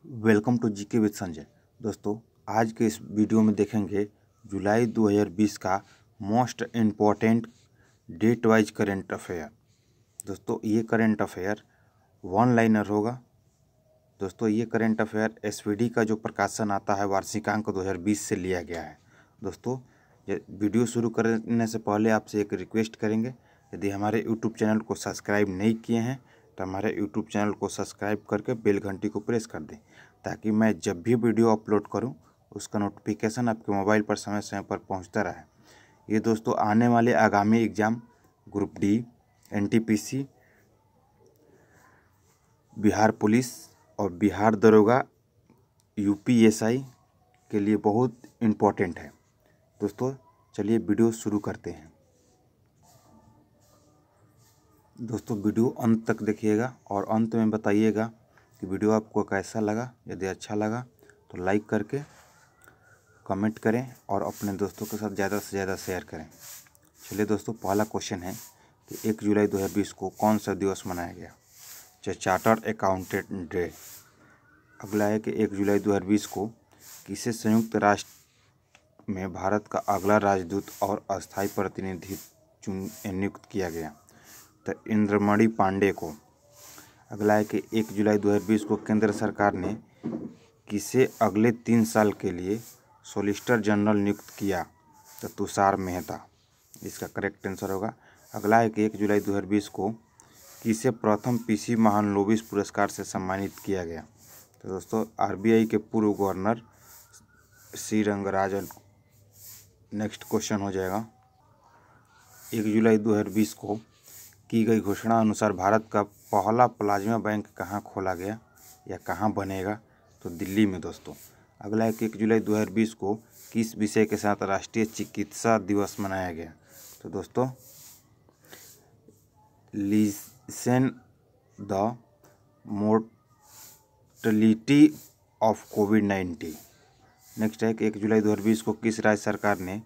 Welcome to GK with Sanjay. दोस्तों, आज के इस वीडियो में देखेंगे जुलाई 2020 का most important date wise current affair. दोस्तों, ये करेंट अफेयर वन लाइनर होगा। दोस्तों, ये करेंट अफेयर एसवीडी का जो प्रकाशन आता है वार्षिकांक 2020 से लिया गया है। दोस्तों, ये वीडियो शुरू करने से पहले आपसे एक रिक्वेस्ट करेंगे, यदि हमारे यूट्यूब चैनल को सब्सक्राइब नहीं किए हैं तो हमारे यूट्यूब चैनल को सब्सक्राइब करके बेल घंटी को प्रेस कर दें, ताकि मैं जब भी वीडियो अपलोड करूं उसका नोटिफिकेशन आपके मोबाइल पर समय समय पर पहुंचता रहे। ये दोस्तों, आने वाले आगामी exam group D, NTPC, Bihar police और बिहार दरोगा, यूपीएसआई के लिए बहुत इम्पोर्टेंट है। दोस्तों, चलिए वीडियो शुरू करते हैं। दोस्तों, वीडियो अंत तक देखिएगा और अंत में बताइएगा कि वीडियो आपको कैसा लगा। यदि अच्छा लगा तो लाइक करके कमेंट करें और अपने दोस्तों के साथ ज़्यादा से ज़्यादा शेयर करें। चलिए दोस्तों, पहला क्वेश्चन है कि 1 जुलाई 2020 को कौन सा दिवस मनाया गया? Chartered accountant day. अगला है कि 1 जुलाई 2020 को किसे संयुक्त राष्ट्र में भारत का अगला राजदूत और अस्थायी प्रतिनिधि नियुक्त किया गया? तो इंद्रमणि पांडे को। अगला है कि 1 जुलाई 2020 को केंद्र सरकार ने किसे अगले 3 साल के लिए सॉलिसिटर जनरल नियुक्त किया? तो तुषार मेहता इसका करेक्ट आंसर होगा। अगला है कि 1 जुलाई 2020 को किसे प्रथम पीसी महालनोबिस पुरस्कार से सम्मानित किया गया? तो दोस्तों, आरबीआई के पूर्व governor C Rangarajan. Next question हो जाएगा, 1 जुलाई 2020 को की गई घोषणा अनुसार भारत का पहला प्लाज्मा बैंक कहाँ खोला गया या कहाँ बनेगा? तो दिल्ली में दोस्तों। अगला है कि 1 जुलाई 2020 को किस विषय के साथ राष्ट्रीय चिकित्सा दिवस मनाया गया? तो दोस्तों, listen the mortality of covid. Next है कि 1 जुलाई 2020 को किस राज्य सरकार ने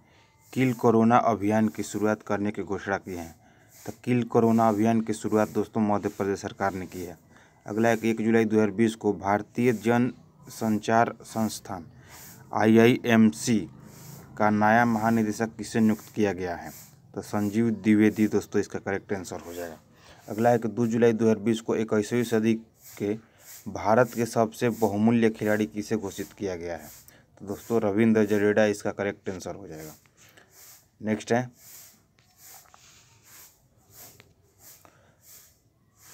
किल कोरोना अभियान की शुरुआत करने की घोषणा की है? तो किल कोरोना अभियान की शुरुआत दोस्तों मध्य प्रदेश सरकार ने की है। अगला है कि 1 जुलाई 2020 को भारतीय जन संचार संस्थान IIMC का नया महानिदेशक किसे नियुक्त किया गया है? तो संजीव द्विवेदी दोस्तों इसका करेक्ट आंसर हो जाएगा। अगला है कि 2 जुलाई 2020 को 21वीं सदी के भारत के सबसे बहुमूल्य खिलाड़ी किसे घोषित किया गया है? तो दोस्तों रविंद्र जडेजा इसका करेक्ट आंसर हो जाएगा। नेक्स्ट है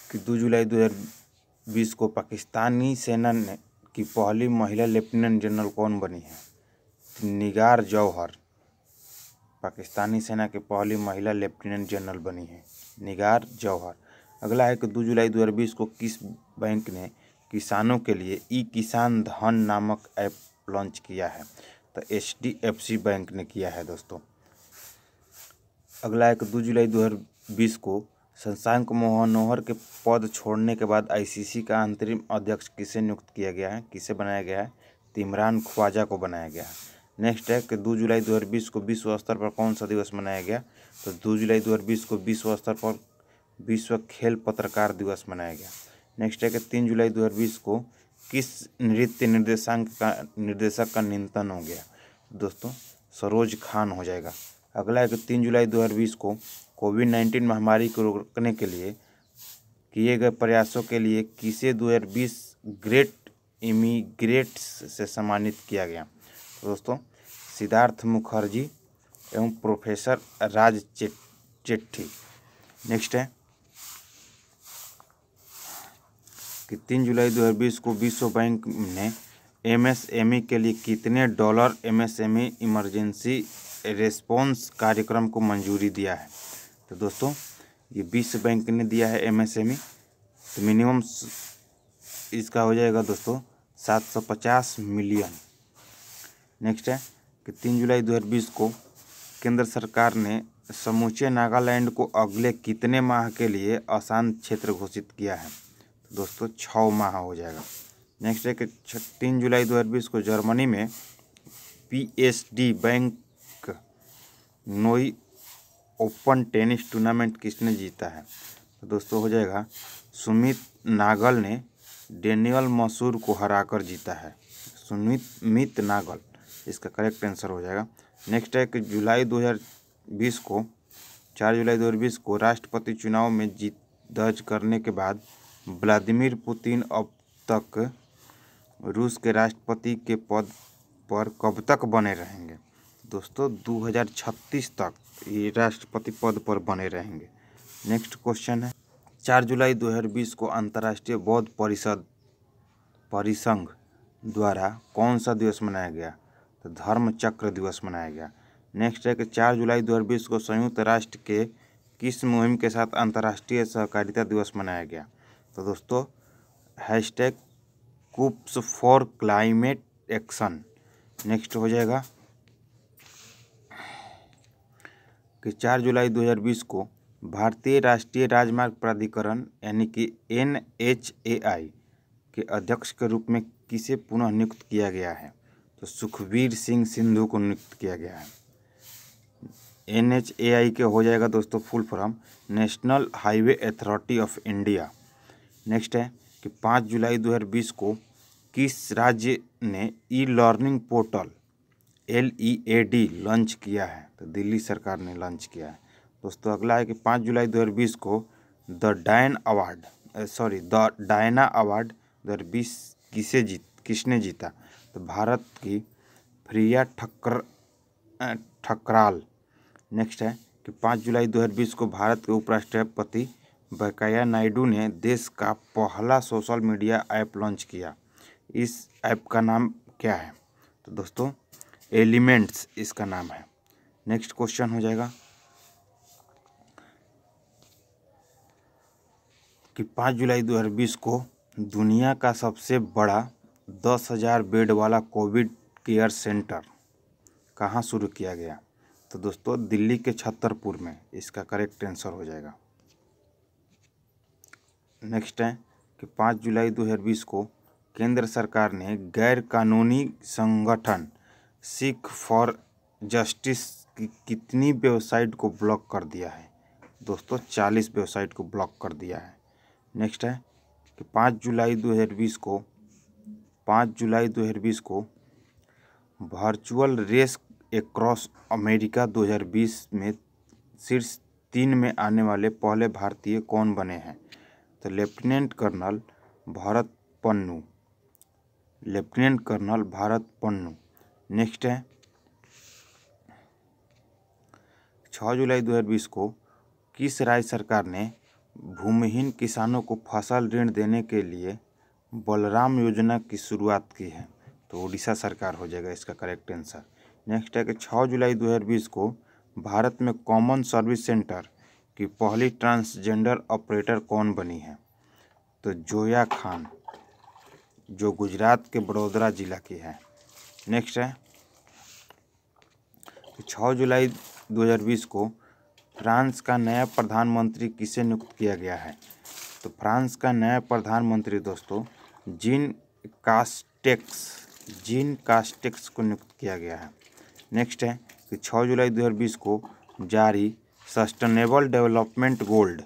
कि 2 जुलाई 2020 को पाकिस्तानी सेना की पहली महिला लेफ्टिनेंट जनरल कौन बनी है? निगार जौहर पाकिस्तानी सेना की पहली महिला लेफ्टिनेंट जनरल बनी है, निगार जौहर। अगला है कि 2 जुलाई 2020 को किस बैंक ने किसानों के लिए ई किसान धन नामक ऐप लॉन्च किया है? तो HDFC बैंक ने किया है दोस्तों। अगला है कि 2 जुलाई 2020 को शशांक मनोहर के पद छोड़ने के बाद ICC का अंतरिम अध्यक्ष किसे नियुक्त किया गया है, किसे बनाया गया है? तो इमरान ख्वाजा को बनाया गया है। नेक्स्ट है कि 2 जुलाई 2020 को विश्व स्तर पर कौन सा दिवस मनाया गया? तो 2 जुलाई 2020 को विश्व स्तर पर विश्व खेल पत्रकार दिवस मनाया गया। नेक्स्ट है कि 3 जुलाई 2020 को किस नृत्य निर्देशक का निधन हो गया? दोस्तों सरोज खान हो जाएगा। अगला है कि 3 जुलाई 2020 को कोविड-19 महामारी को रोकने के लिए किए गए प्रयासों के लिए किसे 2020 ग्रेट इमिग्रेट्स से सम्मानित किया गया? तो दोस्तों सिद्धार्थ मुखर्जी एवं प्रोफेसर राज चेट्टी। नेक्स्ट है कि 3 जुलाई 2020 को विश्व बैंक ने MSME के लिए कितने डॉलर MSME इमरजेंसी रेस्पॉन्स कार्यक्रम को मंजूरी दिया है? तो दोस्तों ये विश्व बैंक ने दिया है MSME, तो मिनिमम इसका हो जाएगा दोस्तों 750 मिलियन। नेक्स्ट है कि 3 जुलाई 2020 को केंद्र सरकार ने समूचे नागालैंड को अगले कितने माह के लिए अशांत क्षेत्र घोषित किया है? तो दोस्तों 6 माह हो जाएगा। नेक्स्ट है कि 3 जुलाई 2020 को जर्मनी में PSD बैंक नोई ओपन टेनिस टूर्नामेंट किसने जीता है? तो दोस्तों हो जाएगा सुमित नागल ने डेनियल मसूर को हराकर जीता है? सुमित नागल इसका करेक्ट आंसर हो जाएगा। नेक्स्ट है कि 4 जुलाई 2020 को राष्ट्रपति चुनाव में जीत दर्ज करने के बाद व्लादिमीर पुतिन अब तक रूस के राष्ट्रपति के पद पर कब तक बने रहेंगे? दोस्तों 2036 तक ये राष्ट्रपति पद पर बने रहेंगे। नेक्स्ट क्वेश्चन है 4 जुलाई 2020 को अंतर्राष्ट्रीय बौद्ध परिसंघ द्वारा कौन सा दिवस मनाया गया? तो धर्म चक्र दिवस मनाया गया। नेक्स्ट है कि 4 जुलाई 2020 को संयुक्त राष्ट्र के किस मुहिम के साथ अंतर्राष्ट्रीय सहकारिता दिवस मनाया गया? तो दोस्तों #कूप्स फॉर क्लाइमेट एक्शन। नेक्स्ट हो जाएगा कि 4 जुलाई 2020 को भारतीय राष्ट्रीय राजमार्ग प्राधिकरण यानी कि NHAI के अध्यक्ष के रूप में किसे पुनः नियुक्त किया गया है? तो सुखबीर सिंह सिद्धू को नियुक्त किया गया है। NHAI के हो जाएगा दोस्तों full form national highway authority of India. Next है कि 5 जुलाई 2020 को किस राज्य ने ई-लर्निंग पोर्टल LED लॉन्च किया है? तो दिल्ली सरकार ने लॉन्च किया है। दोस्तों अगला है कि 5 जुलाई 2020 को द डायना अवार्ड 2020 किसने जीता? तो भारत की प्रिया ठकराल। नेक्स्ट है कि 5 जुलाई 2020 को भारत के उपराष्ट्रपति वेंकैया नायडू ने देश का पहला सोशल मीडिया ऐप लॉन्च किया। इस ऐप का नाम क्या है? तो दोस्तों एलिमेंट्स इसका नाम है। नेक्स्ट क्वेश्चन हो जाएगा कि 5 जुलाई 2020 को दुनिया का सबसे बड़ा 10,000 बेड वाला कोविड केयर सेंटर कहाँ शुरू किया गया? तो दोस्तों दिल्ली के छतरपुर में इसका करेक्ट आंसर हो जाएगा। नेक्स्ट है कि 5 जुलाई 2020 को केंद्र सरकार ने गैर कानूनी संगठन सिख फॉर जस्टिस की कितनी वेबसाइट को ब्लॉक कर दिया है? दोस्तों 40 वेबसाइट को ब्लॉक कर दिया है। नेक्स्ट है कि 5 जुलाई 2020 को वर्चुअल रेस एक्रॉस अमेरिका 2020 में शीर्ष 3 में आने वाले पहले भारतीय कौन बने हैं? तो lieutenant colonel Bharat Pannu. Next है 6 जुलाई 2020 को किस राज्य सरकार ने भूमिहीन किसानों को फसल ऋण देने के लिए बलराम योजना की शुरुआत की है? तो उड़ीसा सरकार हो जाएगा इसका करेक्ट आंसर। नेक्स्ट है कि 6 जुलाई 2020 को भारत में कॉमन सर्विस सेंटर की पहली ट्रांसजेंडर ऑपरेटर कौन बनी है? तो जोया खान, जो गुजरात के बड़ौदा जिला की है। नेक्स्ट है कि 6 जुलाई 2020 को फ्रांस का नया प्रधानमंत्री किसे नियुक्त किया गया है? तो फ्रांस का नया प्रधानमंत्री दोस्तों जीन कास्टेक्स को नियुक्त किया गया है। नेक्स्ट है कि 6 जुलाई 2020 को जारी सस्टेनेबल डेवलपमेंट गोल्ड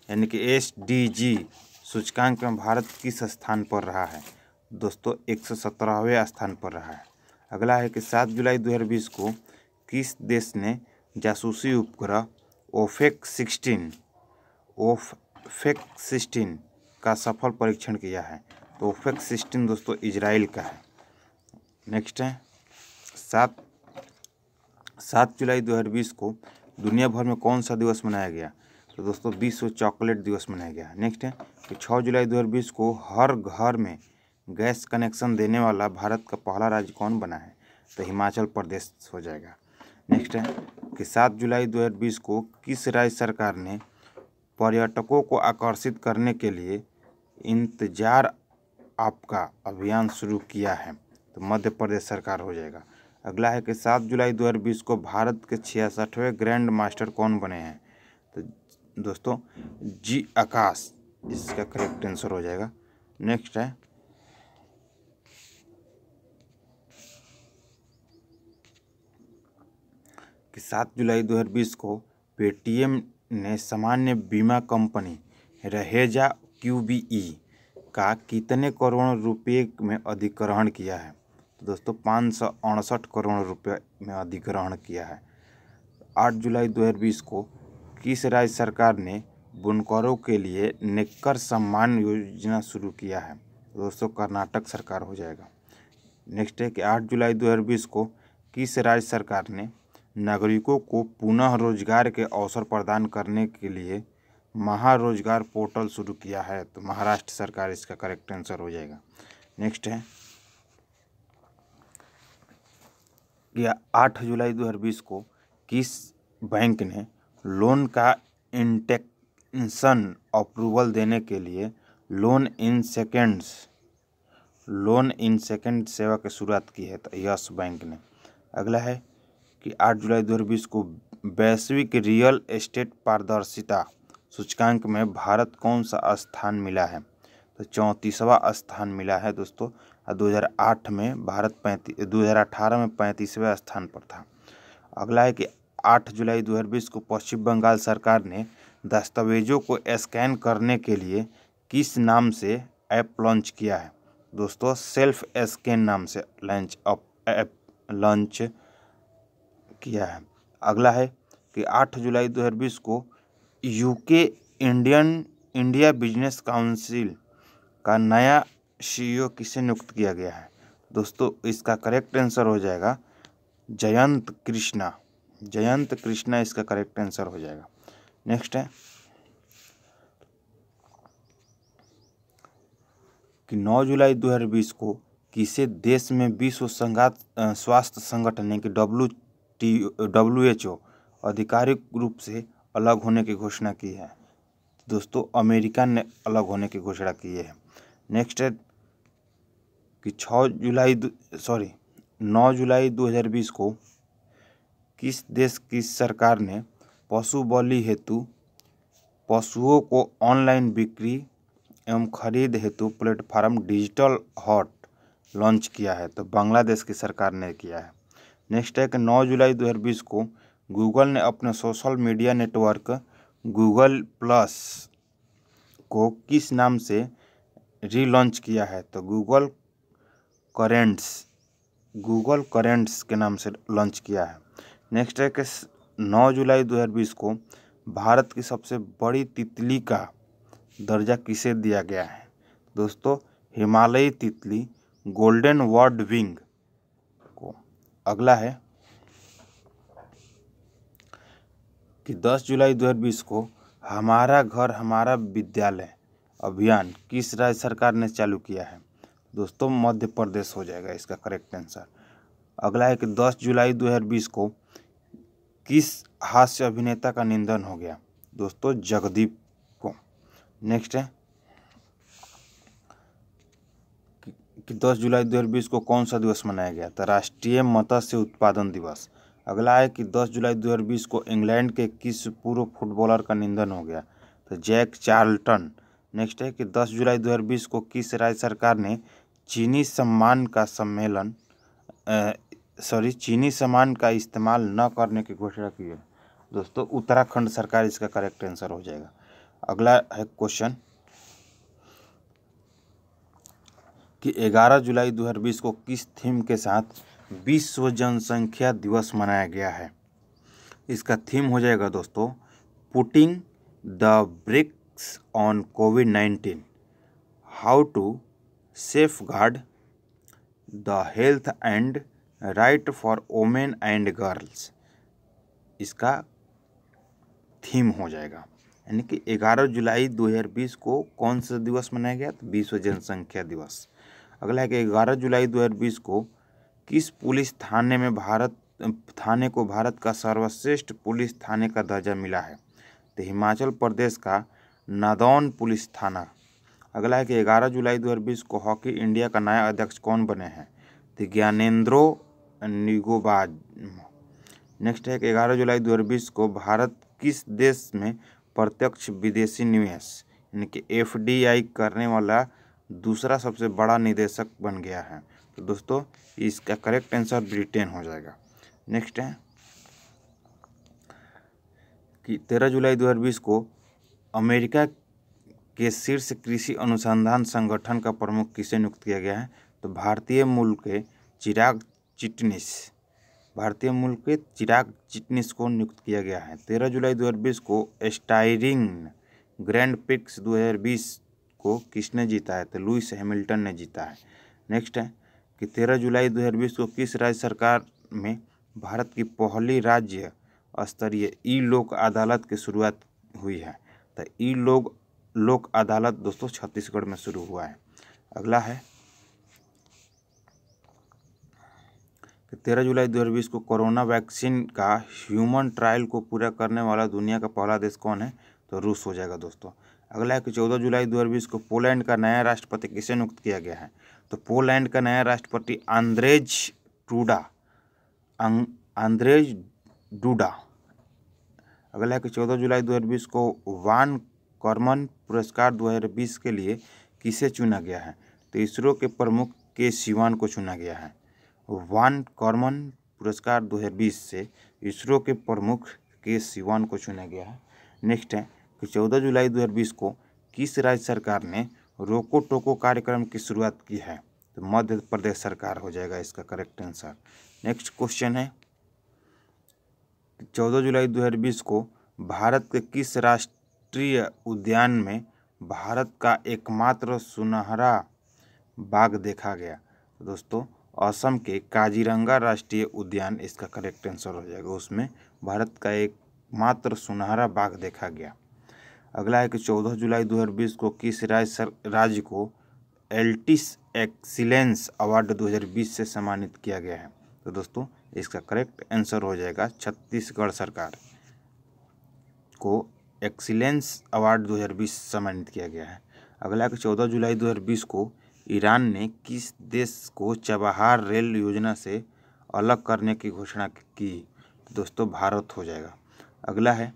यानी कि SDG सूचकांक में भारत किस स्थान पर रहा है? दोस्तों 117वें स्थान पर रहा है। अगला है कि 7 जुलाई 2020 को किस देश ने जासूसी उपग्रह ओफेक 16 का सफल परीक्षण किया है? तो ओफेक 16 दोस्तों इजराइल का है। नेक्स्ट है 7 जुलाई 2020 को दुनिया भर में कौन सा दिवस मनाया गया? तो दोस्तों विश्व चॉकलेट दिवस मनाया गया। नेक्स्ट है कि 6 जुलाई 2020 को हर घर में गैस कनेक्शन देने वाला भारत का पहला राज्य कौन बना है? तो हिमाचल प्रदेश हो जाएगा। नेक्स्ट है कि 7 जुलाई 2020 को किस राज्य सरकार ने पर्यटकों को आकर्षित करने के लिए इंतजार आपका अभियान शुरू किया है? तो मध्य प्रदेश सरकार हो जाएगा। अगला है कि 7 जुलाई 2020 को भारत के 66वें ग्रैंड मास्टर कौन बने हैं? तो दोस्तों G आकाश इसका करेक्ट आंसर हो जाएगा। नेक्स्ट है कि 7 जुलाई 2020 को पेटीएम ने सामान्य बीमा कंपनी रहेजा QBE का कितने करोड़ रुपए में अधिग्रहण किया है? तो दोस्तों 568 करोड़ रुपए में अधिग्रहण किया है। 8 जुलाई 2020 को किस राज्य सरकार ने बुनकरों के लिए नेक्कर सम्मान योजना शुरू किया है? तो दोस्तों कर्नाटक सरकार हो जाएगा। नेक्स्ट है कि 8 जुलाई 2020 को किस राज्य सरकार ने नागरिकों को पुनः रोजगार के अवसर प्रदान करने के लिए महारोजगार पोर्टल शुरू किया है? तो महाराष्ट्र सरकार इसका करेक्ट आंसर हो जाएगा। नेक्स्ट है कि 8 जुलाई 2020 को किस बैंक ने लोन का इंटेंशन अप्रूवल देने के लिए लोन इन सेकेंड सेवा की शुरुआत की है? तो यस बैंक ने। अगला है कि 8 जुलाई 2020 को वैश्विक रियल एस्टेट पारदर्शिता सूचकांक में भारत कौन सा स्थान मिला है? तो 34वां स्थान मिला है दोस्तों। 2018 में 35वें स्थान पर था। अगला है कि 8 जुलाई 2020 को पश्चिम बंगाल सरकार ने दस्तावेजों को स्कैन करने के लिए किस नाम से ऐप लॉन्च किया है? दोस्तों सेल्फ स्कैन नाम से ऐप लॉन्च किया है। अगला है कि 8 जुलाई 2020 को यूके इंडिया बिजनेस काउंसिल का नया CEO किसे नियुक्त किया गया है? दोस्तों इसका करेक्ट आंसर हो जाएगा जयंत कृष्णा इसका करेक्ट आंसर हो जाएगा। नेक्स्ट है कि 9 जुलाई 2020 को किसे देश में विश्व स्वास्थ्य संगठन यानी कि WHO आधिकारिक रूप से अलग होने की घोषणा की है? दोस्तों अमेरिका ने अलग होने की घोषणा की है। नेक्स्ट है कि 9 जुलाई 2020 को किस देश की सरकार ने पशु बलि हेतु पशुओं को ऑनलाइन बिक्री एवं खरीद हेतु प्लेटफॉर्म डिजिटल हॉट लॉन्च किया है? तो बांग्लादेश की सरकार ने किया है। नेक्स्ट है कि 9 जुलाई 2020 को गूगल ने अपने social media network Google plus को किस नाम से रीलॉन्च किया है? तो गूगल करेंट्स के नाम से लॉन्च किया है। नेक्स्ट है कि 9 जुलाई 2020 को भारत की सबसे बड़ी तितली का दर्जा किसे दिया गया है? दोस्तों हिमालयी तितली गोल्डन वर्ड विंग को। अगला है कि 10 जुलाई 2020 को हमारा घर हमारा विद्यालय अभियान किस राज्य सरकार ने चालू किया है? दोस्तों मध्य प्रदेश हो जाएगा इसका करेक्ट आंसर। अगला है कि 10 जुलाई 2020 को किस हास्य अभिनेता का निधन हो गया? दोस्तों जगदीप को। नेक्स्ट है कि 10 जुलाई 2020 को कौन सा दिवस मनाया गया? तो राष्ट्रीय मत्स्य उत्पादन दिवस। अगला है कि 10 जुलाई 2020 को इंग्लैंड के किस पूर्व फुटबॉलर का निधन हो गया? तो जैक चार्ल्टन। नेक्स्ट है कि 10 जुलाई 2020 को किस राज्य सरकार ने चीनी सामान का इस्तेमाल न करने की घोषणा की है? दोस्तों उत्तराखंड सरकार इसका करेक्ट आंसर हो जाएगा। अगला है क्वेश्चन कि 11 जुलाई 2020 को किस थीम के साथ विश्व जनसंख्या दिवस मनाया गया है? इसका थीम हो जाएगा दोस्तों पुटिंग द ब्रेक्स ऑन कोविड-19, how to safeguard the health and right for women and girls इसका थीम हो जाएगा। यानी कि 11 जुलाई 2020 को कौन सा दिवस मनाया गया? तो विश्व जनसंख्या दिवस। अगला है कि 11 जुलाई 2020 को किस पुलिस थाने को भारत का सर्वश्रेष्ठ पुलिस थाने का दर्जा मिला है? तो हिमाचल प्रदेश का नादौन पुलिस थाना। अगला है कि 11 जुलाई 2020 को हॉकी इंडिया का नया अध्यक्ष कौन बने हैं? तो ज्ञानेंद्रो निगोबाज। नेक्स्ट है कि 11 जुलाई 2020 को भारत किस देश में प्रत्यक्ष विदेशी निवेश यानी कि FDI करने वाला दूसरा सबसे बड़ा निदेशक बन गया है? तो दोस्तों इसका करेक्ट आंसर ब्रिटेन हो जाएगा। नेक्स्ट है कि 13 जुलाई 2020 को अमेरिका के शीर्ष कृषि अनुसंधान संगठन का प्रमुख किसे नियुक्त किया गया है? तो भारतीय मूल के चिराग चिटनिस को नियुक्त किया गया है। 13 जुलाई 2020 को स्टायरिंग ग्रैंड प्रिक्स 2020 को किसने जीता है? तो लुइस हैमिल्टन ने जीता है। नेक्स्ट है कि 13 जुलाई 2020 को किस राज्य सरकार में भारत की पहली राज्य स्तरीय ई लोक अदालत की शुरुआत हुई है? तो ई लोक अदालत दोस्तों छत्तीसगढ़ में शुरू हुआ है। अगला है कि 13 जुलाई 2020 को कोरोना वैक्सीन का ह्यूमन ट्रायल को पूरा करने वाला दुनिया का पहला देश कौन है? तो रूस हो जाएगा दोस्तों। अगला है कि 14 जुलाई 2020 को पोलैंड का नया राष्ट्रपति किसे नियुक्त किया गया है? तो पोलैंड का नया राष्ट्रपति आंद्रेज डूडा। अगला है कि 14 जुलाई 2020 को वान कर्मन पुरस्कार 2020 के लिए किसे चुना गया है? तो इसरो के प्रमुख के सिवान को चुना गया है। वान कर्मन पुरस्कार 2020 से इसरो के प्रमुख के सिवान को चुना गया है। नेक्स्ट है कि 14 जुलाई 2020 को किस राज्य सरकार ने रोको टोको कार्यक्रम की शुरुआत की है? तो मध्य प्रदेश सरकार हो जाएगा इसका करेक्ट आंसर। नेक्स्ट क्वेश्चन है 14 जुलाई 2020 को भारत के किस राष्ट्रीय उद्यान में भारत का एकमात्र सुनहरा बाघ देखा गया? तो दोस्तों असम के काजीरंगा राष्ट्रीय उद्यान इसका करेक्ट आंसर हो जाएगा। उसमें भारत का एकमात्र सुनहरा बाघ देखा गया। अगला है कि 14 जुलाई 2020 को किस राज्य को एल्टिस एक्सीलेंस अवार्ड 2020 से सम्मानित किया गया है? तो दोस्तों इसका करेक्ट आंसर हो जाएगा छत्तीसगढ़ सरकार को एक्सीलेंस अवार्ड 2020 सम्मानित किया गया है। अगला कि 14 जुलाई 2020 को ईरान ने किस देश को चबहार रेल योजना से अलग करने की घोषणा की? तो दोस्तों भारत हो जाएगा। अगला है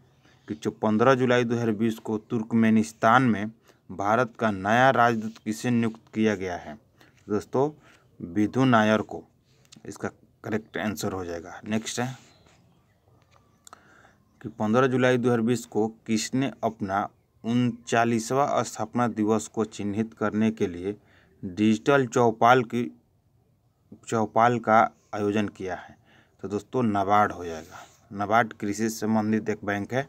कि 15 जुलाई 2020 को तुर्कमेनिस्तान में भारत का नया राजदूत किसे नियुक्त किया गया है? दोस्तों विधु नायर को इसका करेक्ट आंसर हो जाएगा। नेक्स्ट है कि 15 जुलाई 2020 को किसने अपना 39वां स्थापना दिवस को चिन्हित करने के लिए डिजिटल चौपाल का आयोजन किया है? तो दोस्तों नाबार्ड हो जाएगा। नाबार्ड कृषि से संबंधित एक बैंक है।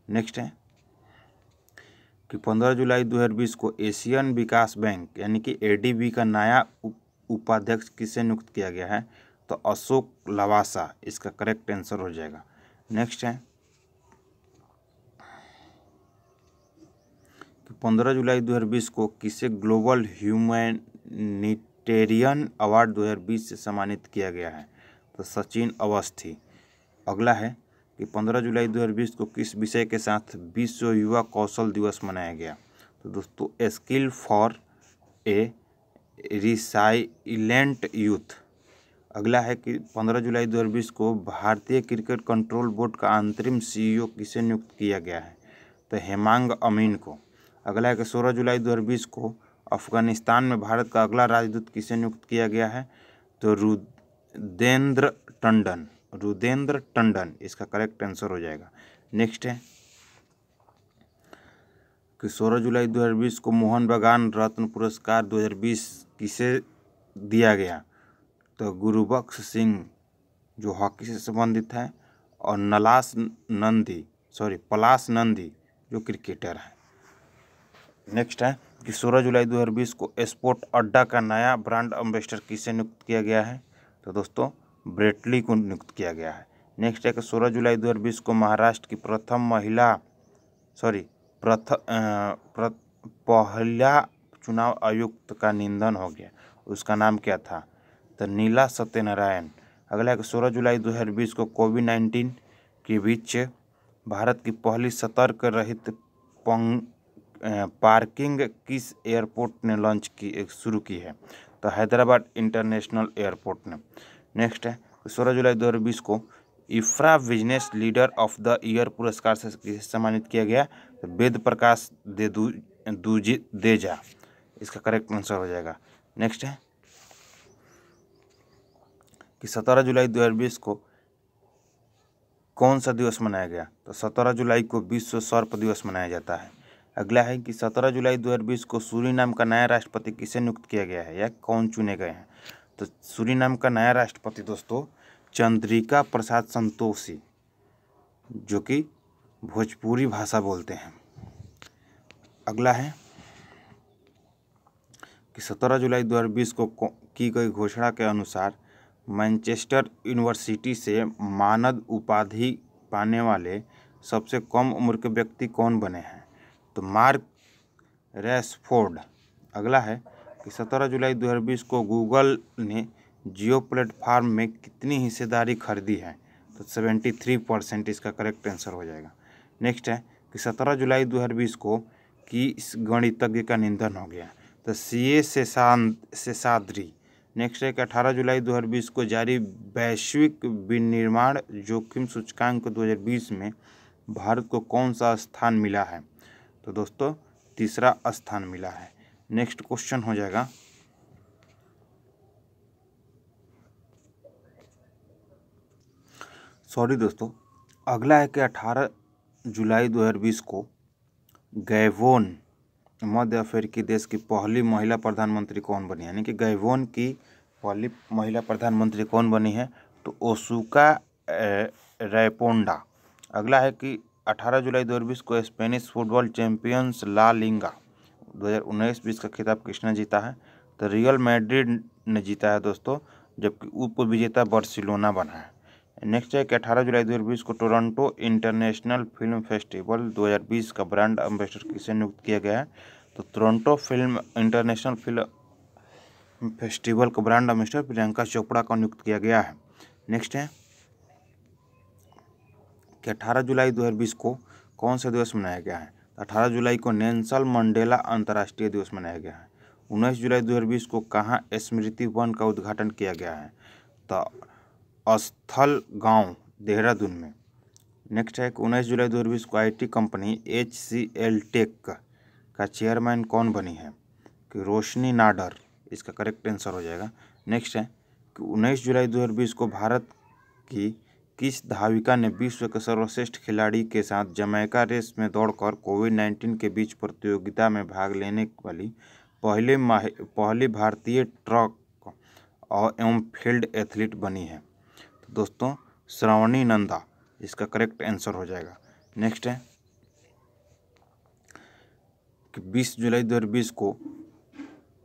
नेक्स्ट है कि 15 जुलाई 2020 को एशियन विकास बैंक यानी कि एडीबी का नया उपाध्यक्ष किसे नियुक्त किया गया है? तो अशोक लवासा इसका करेक्ट आंसर हो जाएगा। नेक्स्ट है कि 15 जुलाई 2020 को किसे ग्लोबल ह्यूमैनिटेरियन अवार्ड 2020 से सम्मानित किया गया है? तो सचिन अवस्थी। अगला है कि 15 जुलाई 2020 को किस विषय के साथ विश्व युवा कौशल दिवस मनाया गया? तो दोस्तों skill for a resilient youth. अगला है कि 15 जुलाई 2020 को भारतीय क्रिकेट कंट्रोल बोर्ड का अंतरिम सीईओ किसे नियुक्त किया गया है? तो हेमांग अमीन को। अगला है कि 16 जुलाई 2020 को अफगानिस्तान में भारत का अगला राजदूत किसे नियुक्त किया गया है? तो रुदेंद्र टंडन इसका करेक्ट आंसर हो जाएगा। नेक्स्ट है कि 16 जुलाई 2020 को मोहन बागान रत्न पुरस्कार 2020 किसे दिया गया? तो गुरुबख्श सिंह जो हॉकी से संबंधित है और पलाश नंदी जो क्रिकेटर है। नेक्स्ट है कि 16 जुलाई 2020 को स्पोर्ट अड्डा का नया ब्रांड एम्बेसडर किसे नियुक्त किया गया है? तो दोस्तों ब्रेटली को नियुक्त किया गया है। नेक्स्ट है कि 16 जुलाई 2020 को महाराष्ट्र की पहला चुनाव आयुक्त का निधन हो गया। उसका नाम क्या था? तो नीला सत्यनारायण। अगला है कि 16 जुलाई 2020 को कोविड-19 के बीच भारत की पहली सतर्क रहित पार्किंग किस एयरपोर्ट ने शुरू की है? तो हैदराबाद इंटरनेशनल एयरपोर्ट ने। नेक्स्ट है 16 जुलाई 2020 को इफ्रा business leader of the year पुरस्कार से किसे सम्मानित किया गया? तो वेद प्रकाश देजा इसका करेक्ट आंसर हो जाएगा। नेक्स्ट है कि 17 जुलाई 2020 को कौन सा दिवस मनाया गया? तो 17 जुलाई को विश्व सर्प दिवस मनाया जाता है। अगला है कि 17 जुलाई 2020 को सूरीनाम का नया राष्ट्रपति किसे नियुक्त किया गया है या कौन चुने गए हैं। तो सूरीनाम का नया राष्ट्रपति दोस्तों चंद्रिका प्रसाद संतोषी, जो कि भोजपुरी भाषा बोलते हैं। अगला है कि 17 जुलाई 2020 को की गई घोषणा के अनुसार मैनचेस्टर यूनिवर्सिटी से मानद उपाधि पाने वाले सबसे कम उम्र के व्यक्ति कौन बने हैं। तो मार्क रैशफोर्ड। अगला है कि 17 जुलाई 2020 को गूगल ने जियो प्लेटफॉर्म में कितनी हिस्सेदारी खरीदी है। तो 73% इसका करेक्ट आंसर हो जाएगा। नेक्स्ट है कि 17 जुलाई 2020 को किस गणितज्ञ का निधन हो गया। तो CA शेषाद्री। नेक्स्ट है कि 18 जुलाई 2020 को जारी वैश्विक विनिर्माण जोखिम सूचकांक 2020 में भारत को कौन सा स्थान मिला है। तो दोस्तों तीसरा स्थान मिला है। नेक्स्ट क्वेश्चन हो जाएगा दोस्तों अगला है कि 18 जुलाई 2020 को गैबोन मध्य अफ्रीकी देश की पहली महिला प्रधानमंत्री कौन बनी, यानी कि गैबोन की पहली महिला प्रधानमंत्री कौन बनी है। तो ओसुका रैपोंडा। अगला है कि 18 जुलाई 2020 को Spanish football champions La Liga 2019-20 का खिताब किसने जीता है। तो रियल मैड्रिड ने जीता है दोस्तों, जबकि उप विजेता बार्सिलोना बना है। नेक्स्ट है कि 18 जुलाई 2020 को टोरंटो इंटरनेशनल फिल्म फेस्टिवल 2020 का ब्रांड एम्बेसडर किसे नियुक्त किया गया है। तो Toronto film international film festival का ब्रांड एम्बेसडर प्रियंका चोपड़ा को नियुक्त किया गया है। नेक्स्ट है कि 18 जुलाई 2020 को कौन सा दिवस मनाया गया है। 18 जुलाई को नेल्सन मंडेला अंतर्राष्ट्रीय दिवस मनाया गया है। 19 जुलाई 2020 को कहाँ स्मृति वन का उद्घाटन किया गया है। तो स्थल गांव देहरादून में। नेक्स्ट है कि 19 जुलाई 2020 को IT कंपनी HCL टेक का चेयरमैन कौन बनी है। कि रोशनी नाडर इसका करेक्ट आंसर हो जाएगा। नेक्स्ट है कि 19 जुलाई 2020 को भारत की किस धाविका ने विश्व के सर्वश्रेष्ठ खिलाड़ी के साथ जमैका रेस में दौड़कर कोविड-19 के बीच प्रतियोगिता में भाग लेने वाली पहली भारतीय ट्रैक एवं फील्ड एथलीट बनी है। तो दोस्तों श्रावणी नंदा इसका करेक्ट आंसर हो जाएगा। नेक्स्ट है कि 20 जुलाई 2020 को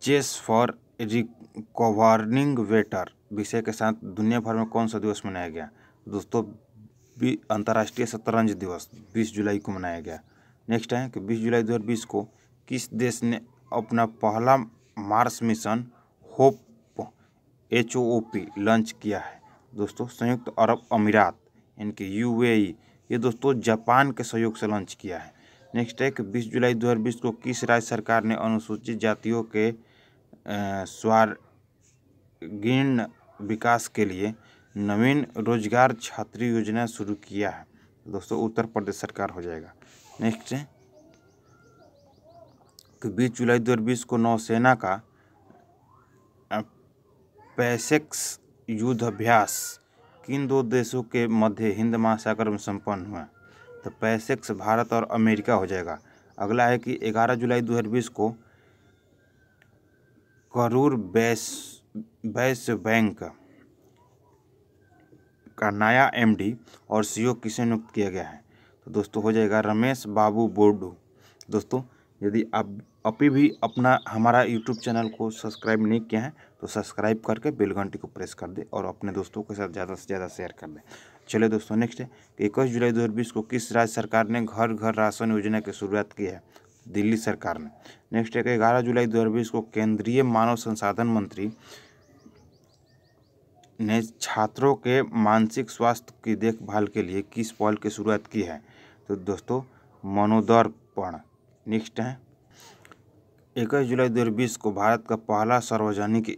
चेस फॉर रिकवर्निंग वेटर विषय के साथ दुनिया भर में कौन सा दिवस मनाया गया। दोस्तों अंतर्राष्ट्रीय शतरंज दिवस 20 जुलाई को मनाया गया। नेक्स्ट है कि 20 जुलाई 2020 को किस देश ने अपना पहला Mars mission hope HOP launch किया है। दोस्तों संयुक्त अरब अमीरात यानी कि UAE, ये दोस्तों जापान के सहयोग से लॉन्च किया है। नेक्स्ट है कि 20 जुलाई 2020 को किस राज्य सरकार ने अनुसूचित जातियों के सर्वांगीण विकास के लिए नवीन रोजगार छात्री योजना शुरू किया है। दोस्तों उत्तर प्रदेश सरकार हो जाएगा। नेक्स्ट है कि 20 जुलाई 2020 को नौसेना का पैसेक्स युद्ध अभ्यास किन दो देशों के मध्य हिंद महासागर में संपन्न हुआ। तो पैसेक्स भारत और अमेरिका हो जाएगा। अगला है कि 11 जुलाई 2020 को करूर वैश्य बैंक का नया MD और CEO किसे नियुक्त किया गया है। तो दोस्तों हो जाएगा रमेश बाबू बोडू। दोस्तों यदि आप अभी भी हमारा YouTube चैनल को सब्सक्राइब नहीं किया है तो सब्सक्राइब करके बेल घंटी को प्रेस कर दे और अपने दोस्तों के साथ ज़्यादा से ज़्यादा शेयर कर दें। चलिए दोस्तों नेक्स्ट है कि 21 जुलाई 2020 को किस राज्य सरकार ने घर घर राशन योजना की शुरुआत की है। दिल्ली सरकार ने। नेक्स्ट है कि 11 जुलाई 2020 को केंद्रीय मानव संसाधन मंत्री ने छात्रों के मानसिक स्वास्थ्य की देखभाल के लिए किस पहल की शुरुआत की है। तो दोस्तों मनोदर्पण। नेक्स्ट है 21 जुलाई 2020 को भारत का पहला सार्वजनिक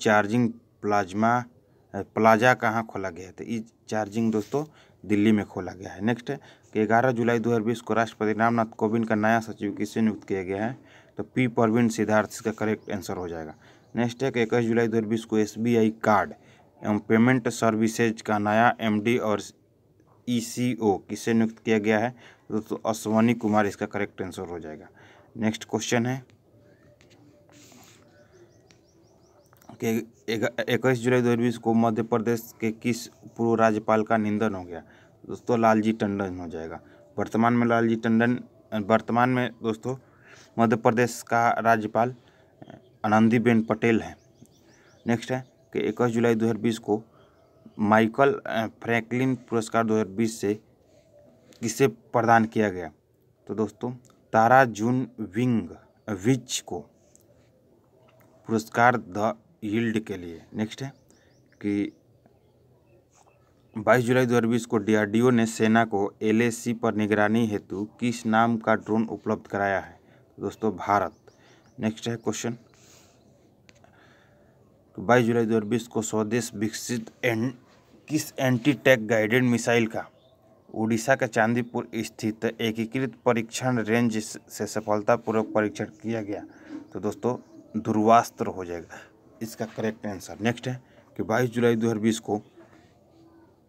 चार्जिंग प्लाजा कहाँ खोला गया है। तो चार्जिंग दोस्तों दिल्ली में खोला गया है। नेक्स्ट है कि 11 जुलाई 2020 को राष्ट्रपति रामनाथ कोविंद का नया सचिव किसे नियुक्त किया गया है। तो P परवीन सिद्धार्थ इसका करेक्ट आंसर हो जाएगा। नेक्स्ट है कि 21 जुलाई 2020 को SBI कार्ड एवं पेमेंट सर्विसेज का नया MD और ECO किसे नियुक्त किया गया है। दोस्तों अश्वनी कुमार इसका करेक्ट आंसर हो जाएगा। नेक्स्ट क्वेश्चन है कि 21 जुलाई 2020 को मध्य प्रदेश के किस पूर्व राज्यपाल का निधन हो गया? दोस्तों लालजी टंडन हो जाएगा। वर्तमान में दोस्तों मध्य प्रदेश का राज्यपाल आनंदीबेन पटेल है। नेक्स्ट है कि 21 जुलाई 2020 को माइकल फ्रैंकलिन पुरस्कार 2020 से किसे प्रदान किया गया? तो दोस्तों तारा जून विच को पुरस्कार द यील्ड के लिए। नेक्स्ट है कि 22 जुलाई 2020 को DRDO ने सेना को LAC पर निगरानी हेतु किस नाम का ड्रोन उपलब्ध कराया है? तो दोस्तों भारत। नेक्स्ट है क्वेश्चन 22 जुलाई 2020 को स्वदेश विकसित किस एंटी टैंक गाइडेड मिसाइल का उड़ीसा के चांदीपुर स्थित एकीकृत परीक्षण रेंज से सफलतापूर्वक परीक्षण किया गया? तो दोस्तों ध्रुवास्त्र हो जाएगा इसका करेक्ट आंसर। नेक्स्ट है कि 22 जुलाई 2020 को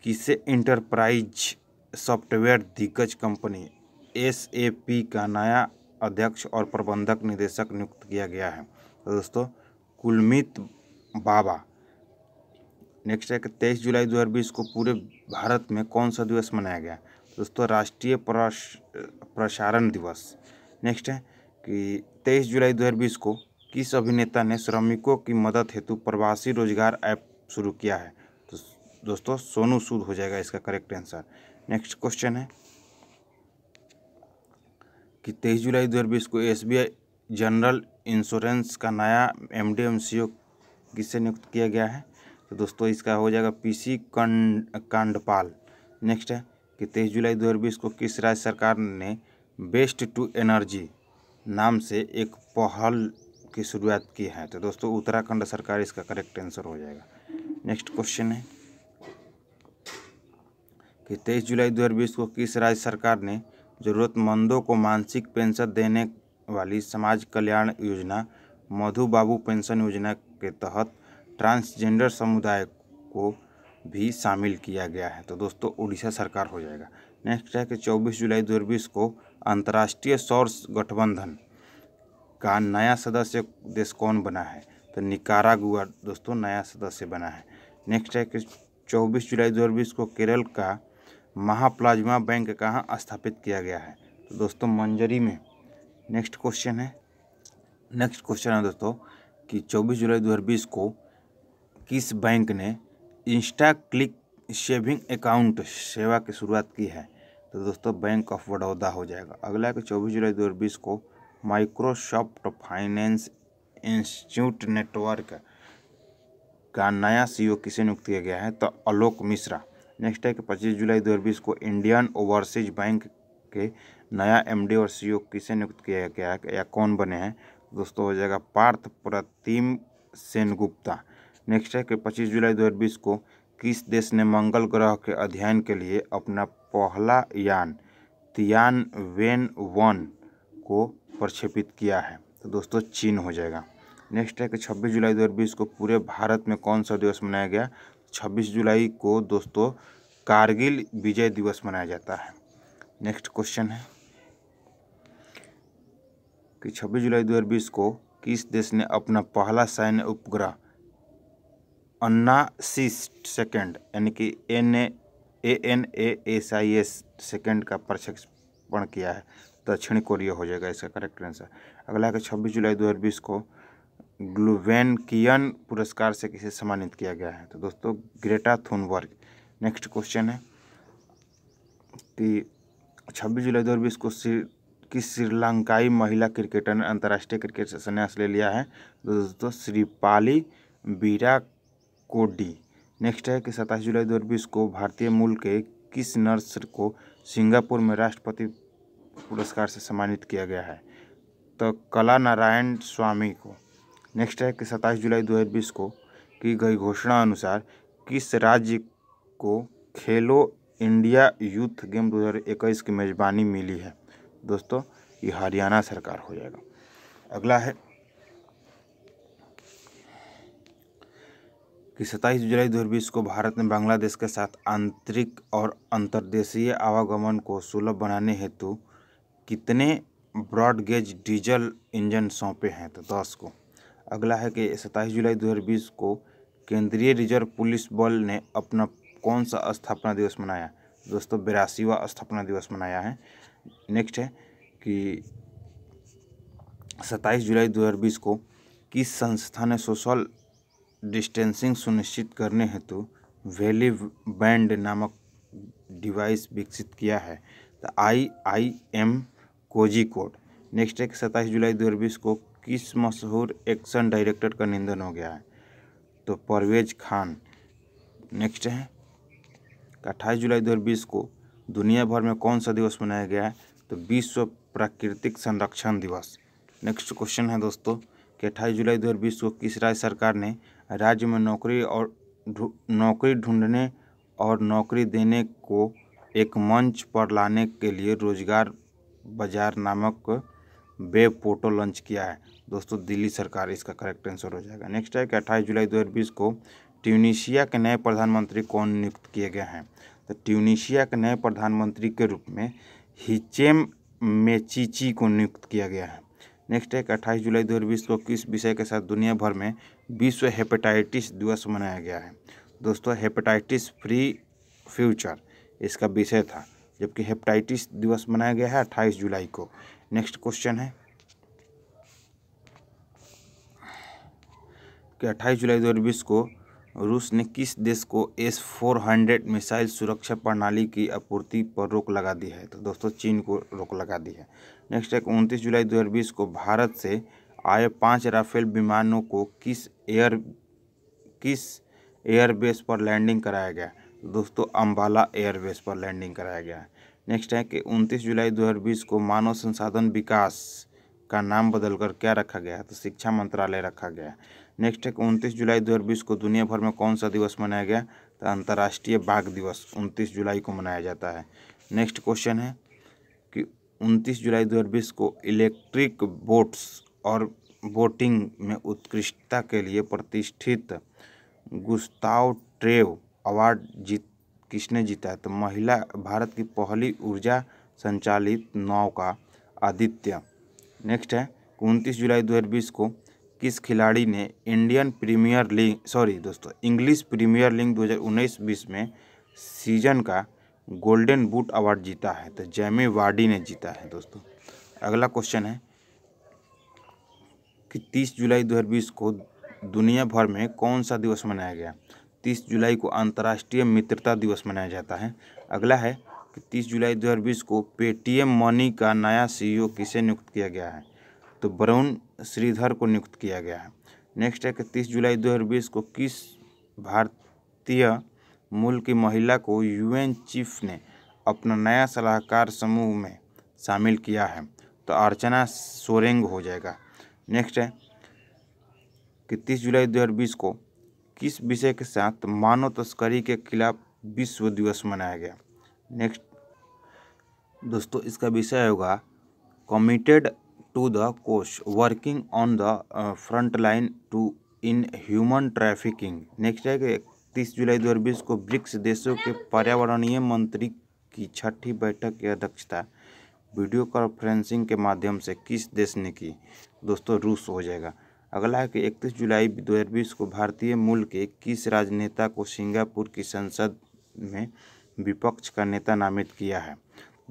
किसे इंटरप्राइज सॉफ्टवेयर दिग्गज कंपनी SAP का नया अध्यक्ष और प्रबंधक निदेशक नियुक्त किया गया है? तो दोस्तों कुलमीत बाबा। नेक्स्ट है कि 23 जुलाई 2020 को पूरे भारत में कौन सा दिवस मनाया गया? दोस्तों राष्ट्रीय प्रसारण दिवस। नेक्स्ट है कि 23 जुलाई 2020 को किस अभिनेता ने श्रमिकों की मदद हेतु प्रवासी रोजगार ऐप शुरू किया है? तो दोस्तों सोनू सूद हो जाएगा इसका करेक्ट आंसर। नेक्स्ट क्वेश्चन है कि 23 जुलाई 2020 को SBI जनरल इंश्योरेंस का नया MD CEO किससे नियुक्त किया गया है? तो दोस्तों इसका हो जाएगा PC कांडपाल। नेक्स्ट है कि 23 जुलाई 2020 को किस राज्य सरकार ने बेस्ट टू एनर्जी नाम से एक पहल की शुरुआत की है? तो दोस्तों उत्तराखंड सरकार इसका करेक्ट आंसर हो जाएगा। नेक्स्ट क्वेश्चन है कि 23 जुलाई 2020 को किस राज्य सरकार ने जरूरतमंदों को मासिक पेंशन देने वाली समाज कल्याण योजना मधु बाबू पेंशन योजना के तहत ट्रांसजेंडर समुदाय को भी शामिल किया गया है? तो दोस्तों उड़ीसा सरकार हो जाएगा। नेक्स्ट है कि 24 जुलाई 2020 को अंतर्राष्ट्रीय सौर गठबंधन का नया सदस्य देश कौन बना है? तो निकारागुआ दोस्तों नया सदस्य बना है। नेक्स्ट है कि 24 जुलाई 2020 को केरल का महाप्लाज्मा बैंक कहाँ स्थापित किया गया है? तो दोस्तों मंजरी में। नेक्स्ट क्वेश्चन है दोस्तों कि 24 जुलाई 2020 को किस बैंक ने इंस्टा क्लिक सेविंग अकाउंट सेवा की शुरुआत की है? तो दोस्तों बैंक ऑफ बड़ौदा हो जाएगा। अगला है कि 24 जुलाई 2020 को माइक्रोसॉफ्ट फाइनेंस इंस्टीट्यूट नेटवर्क का नया CEO किसे नियुक्त किया गया है? तो आलोक मिश्रा। नेक्स्ट है कि 25 जुलाई 2020 को इंडियन ओवरसीज बैंक के नया MD और CEO किसे नियुक्त किया गया है या कौन बने हैं? दोस्तों हो जाएगा पार्थ प्रतिम सेनगुप्ता। नेक्स्ट है कि 25 जुलाई 2020 को किस देश ने मंगल ग्रह के अध्ययन के लिए अपना पहला यान तियानवेन-1 को प्रक्षेपित किया है? तो दोस्तों चीन हो जाएगा। नेक्स्ट है कि 26 जुलाई 2020 को पूरे भारत में कौन सा दिवस मनाया गया? 26 जुलाई को दोस्तों कारगिल विजय दिवस मनाया जाता है। नेक्स्ट क्वेश्चन है कि 26 जुलाई 2020 को किस देश ने अपना पहला सैन्य उपग्रह अन्नासिस-2 यानी कि ANASIS सेकेंड का प्रक्षेपण किया है? दक्षिण कोरिया हो जाएगा इसका करेक्ट आंसर। अगला है कि 26 जुलाई 2020 को ग्लुवेनकियन पुरस्कार से किसे सम्मानित किया गया है? तो दोस्तों ग्रेटा थुनबर्ग। नेक्स्ट क्वेश्चन है कि 26 जुलाई 2020 को श्रीलंकाई महिला क्रिकेटर ने अंतर्राष्ट्रीय क्रिकेट से संन्यास ले लिया है? दोस्तों श्रीपाली वीराकोडी। नेक्स्ट है कि 27 जुलाई 2020 को भारतीय मूल के किस नर्स को सिंगापुर में राष्ट्रपति पुरस्कार से सम्मानित किया गया है? तो कला नारायण स्वामी को। नेक्स्ट है कि 27 जुलाई 2020 को की गई घोषणा अनुसार किस राज्य को खेलो इंडिया यूथ गेम 2021 की मेजबानी मिली है? दोस्तों ये हरियाणा सरकार हो जाएगा। अगला है कि 27 जुलाई 2020 को भारत ने बांग्लादेश के साथ आंतरिक और अंतर्देशीय आवागमन को सुलभ बनाने हेतु कितने ब्रॉड गेज डीजल इंजन सौंपे हैं? तो 10 को। अगला है कि 27 जुलाई 2020 को केंद्रीय रिजर्व पुलिस बल ने अपना कौन सा स्थापना दिवस मनाया? दोस्तों 82वां स्थापना दिवस मनाया है। नेक्स्ट है कि 27 जुलाई 2020 को किस संस्था ने सोशल डिस्टेंसिंग सुनिश्चित करने हेतु वैली बैंड नामक डिवाइस विकसित किया है? तो IIM कोझिकोड। नेक्स्ट है कि 27 जुलाई 2020 को किस मशहूर एक्शन डायरेक्टर का निधन हो गया है? तो परवेज खान। नेक्स्ट है 28 जुलाई 2020 को दुनिया भर में कौन सा दिवस मनाया गया है? तो विश्व प्राकृतिक संरक्षण दिवस। नेक्स्ट क्वेश्चन है दोस्तों कि 28 जुलाई 2020 को किस राज्य सरकार ने राज्य में नौकरी ढूंढने और नौकरी देने को एक मंच पर लाने के लिए रोजगार बाजार नामक वेब पोर्टल लॉन्च किया है? दोस्तों दिल्ली सरकार इसका करेक्ट आंसर हो जाएगा। नेक्स्ट है कि 28 जुलाई 2020 को ट्यूनीशिया के नए प्रधानमंत्री कौन नियुक्त किए गए हैं? तो ट्यूनीशिया के नए प्रधानमंत्री के रूप में हिचेम मेचीची को नियुक्त किया गया है। नेक्स्ट है कि 28 जुलाई 2020 को किस विषय के साथ दुनिया भर में विश्व हेपेटाइटिस दिवस मनाया गया है? दोस्तों हेपेटाइटिस फ्री फ्यूचर इसका विषय था, जबकि हेपेटाइटिस दिवस मनाया गया है 28 जुलाई को। नेक्स्ट क्वेश्चन है कि 28 जुलाई 2020 को रूस ने किस देश को S-400 मिसाइल सुरक्षा प्रणाली की आपूर्ति पर रोक लगा दी है? तो दोस्तों चीन को रोक लगा दी है। नेक्स्ट है 29 जुलाई 2020 को भारत से आए 5 राफेल विमानों को किस एयरबेस पर लैंडिंग कराया गया? दोस्तों अंबाला एयरबेस पर लैंडिंग कराया गया है। नेक्स्ट है कि 29 जुलाई 2020 को मानव संसाधन विकास का नाम बदलकर क्या रखा गया है? तो शिक्षा मंत्रालय रखा गया है। नेक्स्ट है कि 29 जुलाई 2020 को दुनिया भर में कौन सा दिवस मनाया गया? तो अंतर्राष्ट्रीय बाघ दिवस 29 जुलाई को मनाया जाता है। नेक्स्ट क्वेश्चन है कि 29 जुलाई 2020 को इलेक्ट्रिक बोट्स और बोटिंग में उत्कृष्टता के लिए प्रतिष्ठित गुस्ताव ट्रेव अवार्ड किसने जीता है? तो महिला भारत की पहली ऊर्जा संचालित नौका आदित्य। नेक्स्ट है 29 जुलाई 2020 को किस खिलाड़ी ने इंग्लिश प्रीमियर लीग 2019-20 में सीजन का गोल्डन बूट अवार्ड जीता है? तो जेमी वार्डी ने जीता है दोस्तों। अगला क्वेश्चन है कि 30 जुलाई 2020 को दुनिया भर में कौन सा दिवस मनाया गया? 30 जुलाई को अंतर्राष्ट्रीय मित्रता दिवस मनाया जाता है। अगला है कि 30 जुलाई 2020 को पेटीएम मनी का नया CEO किसे नियुक्त किया गया है? तो वरुण श्रीधर को नियुक्त किया गया है। नेक्स्ट है कि 30 जुलाई 2020 को किस भारतीय मूल की महिला को UN चीफ ने अपना नया सलाहकार समूह में शामिल किया है? तो अर्चना सोरेंग हो जाएगा। नेक्स्ट है कि 30 जुलाई 2020 को किस विषय के साथ मानव तस्करी के खिलाफ विश्व दिवस मनाया गया? नेक्स्ट दोस्तों इसका विषय होगा committed to the coast working on the front line to in human trafficking. Next है कि 30 जुलाई 2020 को ब्रिक्स देशों के पर्यावरणीय मंत्री की 6ठी बैठक की अध्यक्षता वीडियो कॉन्फ्रेंसिंग के माध्यम से किस देश ने की? दोस्तों रूस हो जाएगा। अगला है कि 31 जुलाई 2020 को भारतीय मूल के किस राजनेता को सिंगापुर की संसद में विपक्ष का नेता नामित किया है?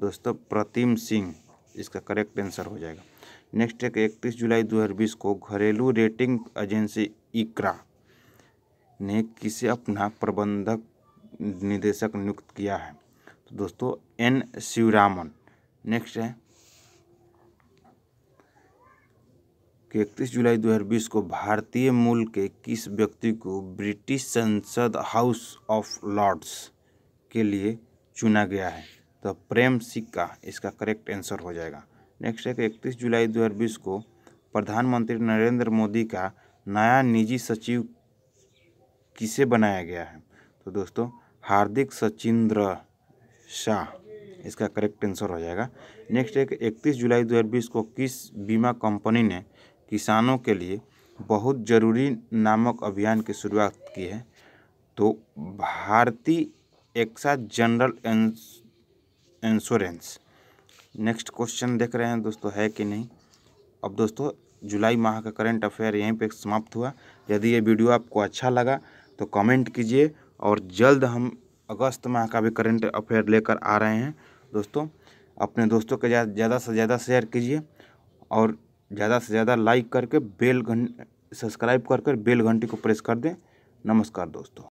दोस्तों प्रतिम सिंह इसका करेक्ट आंसर हो जाएगा। नेक्स्ट है कि 31 जुलाई 2020 को घरेलू रेटिंग एजेंसी इक्रा ने किसे अपना प्रबंधक निदेशक नियुक्त किया है? तो दोस्तों N शिवरामन। नेक्स्ट है कि 31 जुलाई 2020 को भारतीय मूल के किस व्यक्ति को ब्रिटिश संसद हाउस ऑफ लॉर्ड्स के लिए चुना गया है? तो प्रेम सिक्का इसका करेक्ट आंसर हो जाएगा। नेक्स्ट है कि 31 जुलाई 2020 को प्रधानमंत्री नरेंद्र मोदी का नया निजी सचिव किसे बनाया गया है? तो दोस्तों हार्दिक सचिंद्र शाह इसका करेक्ट आंसर हो जाएगा। नेक्स्ट है कि 31 जुलाई 2020 को किस बीमा कंपनी ने किसानों के लिए बहुत ज़रूरी नामक अभियान की शुरुआत की है? तो भारतीय AXA general insurance. Next question देख रहे हैं दोस्तों, है कि नहीं। अब दोस्तों जुलाई माह का करंट अफेयर यहीं पे समाप्त हुआ। यदि ये वीडियो आपको अच्छा लगा तो कमेंट कीजिए, और जल्द हम अगस्त माह का भी करंट अफेयर लेकर आ रहे हैं दोस्तों। अपने दोस्तों के ज़्यादा से ज़्यादा शेयर कीजिए, और ज़्यादा से ज़्यादा लाइक करके सब्सक्राइब कर बेल घंटी को प्रेस कर दें। नमस्कार दोस्तों।